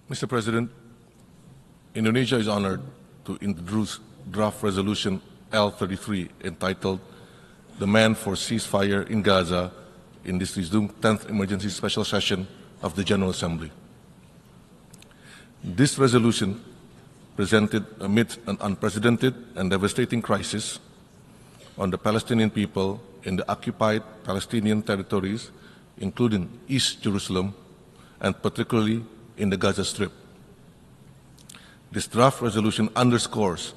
Mr. President, Indonesia is honored to introduce draft resolution L33 entitled Demand for Ceasefire in Gaza in this resumed 10th Emergency Special Session of the General Assembly. This resolution, presented amidst an unprecedented and devastating crisis on the Palestinian people in the occupied Palestinian territories, including East Jerusalem, and particularly in the Gaza Strip. This draft resolution underscores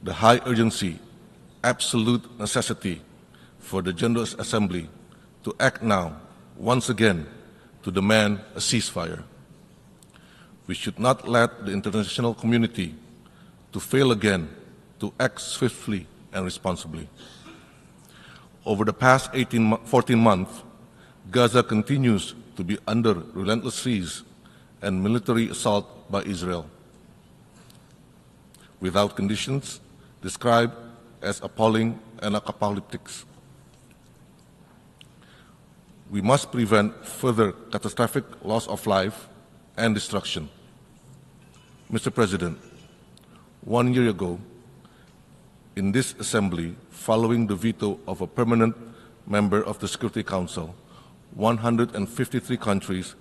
the high urgency, absolute necessity for the General Assembly to act now, once again, to demand a ceasefire. We should not let the international community to fail again to act swiftly and responsibly. Over the past 14 months, Gaza continues to be under relentless siege and military assault by Israel, without conditions described as appalling and apocalyptic. We must prevent further catastrophic loss of life and destruction. Mr. President, 1 year ago, in this Assembly, following the veto of a permanent member of the Security Council, 153 countries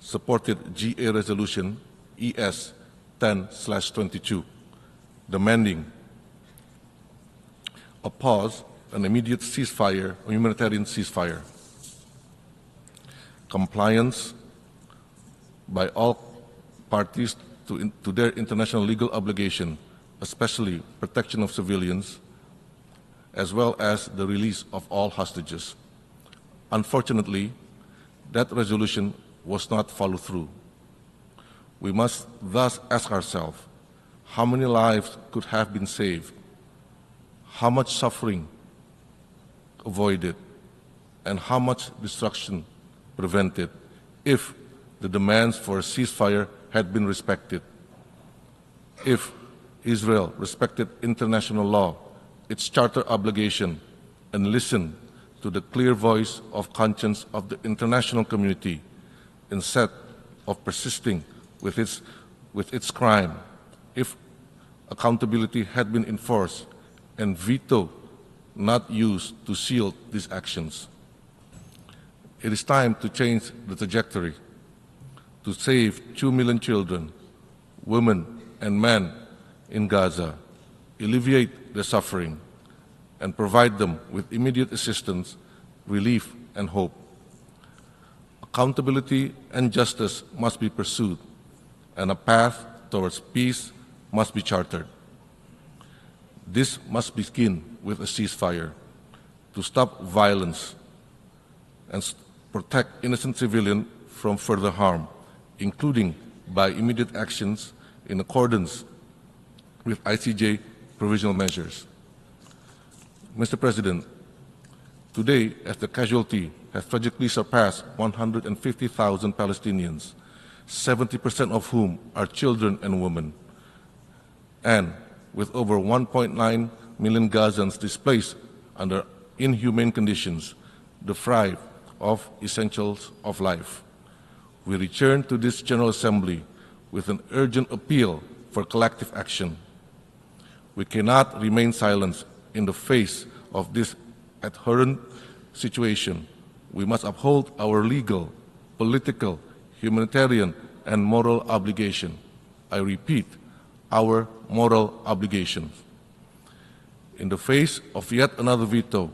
supported GA Resolution ES 10/22, demanding a pause, an immediate ceasefire, a humanitarian ceasefire, compliance by all parties to their international legal obligation, especially protection of civilians, as well as the release of all hostages. Unfortunately, that resolution was not followed through. We must thus ask ourselves, how many lives could have been saved? How much suffering avoided? And how much destruction prevented if the demands for a ceasefire had been respected? If Israel respected international law, its charter obligation, and listened to the clear voice of conscience of the international community, instead of persisting with its crime, if accountability had been enforced and veto not used to shield these actions. It is time to change the trajectory, to save 2 million children, women, and men in Gaza, alleviate their suffering, and provide them with immediate assistance, relief, and hope. Accountability and justice must be pursued, and a path towards peace must be chartered. This must begin with a ceasefire to stop violence and protect innocent civilians from further harm, including by immediate actions in accordance with ICJ provisional measures. Mr. President, today, as the casualty has tragically surpassed 150,000 Palestinians, 70% of whom are children and women, and with over 1.9 million Gazans displaced under inhumane conditions, deprived of essentials of life, we return to this General Assembly with an urgent appeal for collective action. We cannot remain silent in the face of this abhorrent situation. We must uphold our legal, political, humanitarian, and moral obligation. I repeat, our moral obligations. In the face of yet another veto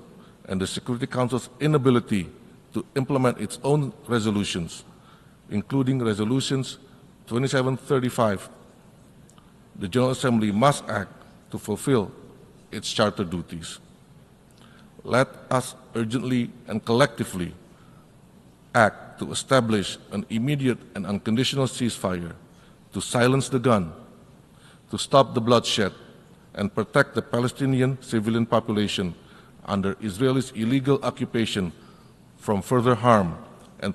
and the Security Council's inability to implement its own resolutions, including resolutions 2735, the General Assembly must act to fulfill its charter duties. Let us urgently and collectively act to establish an immediate and unconditional ceasefire, to silence the gun, to stop the bloodshed, and protect the Palestinian civilian population under Israel's illegal occupation from further harm and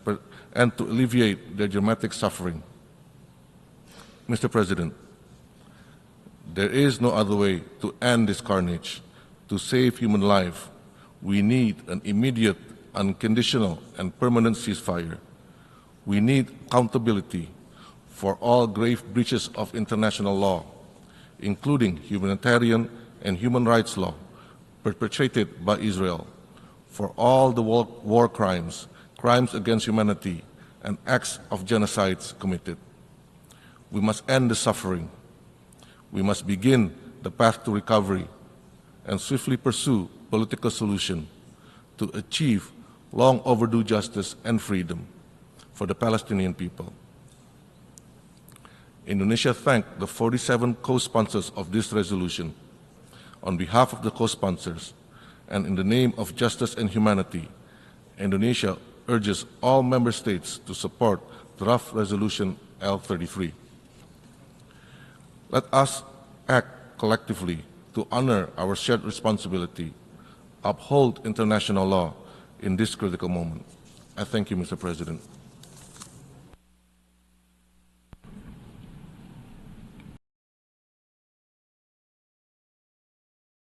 to alleviate their dramatic suffering. Mr. President, there is no other way to end this carnage, to save human life. We need an immediate, unconditional, and permanent ceasefire. We need accountability for all grave breaches of international law, including humanitarian and human rights law perpetrated by Israel, for all the war crimes, crimes against humanity, and acts of genocides committed. We must end the suffering. We must begin the path to recovery and swiftly pursue political solution to achieve long overdue justice and freedom for the Palestinian people. Indonesia thanks the 47 co-sponsors of this resolution. On behalf of the co-sponsors and in the name of justice and humanity, Indonesia urges all member states to support draft resolution L33. Let us act collectively to honor our shared responsibility, uphold international law in this critical moment. I thank you, Mr. President.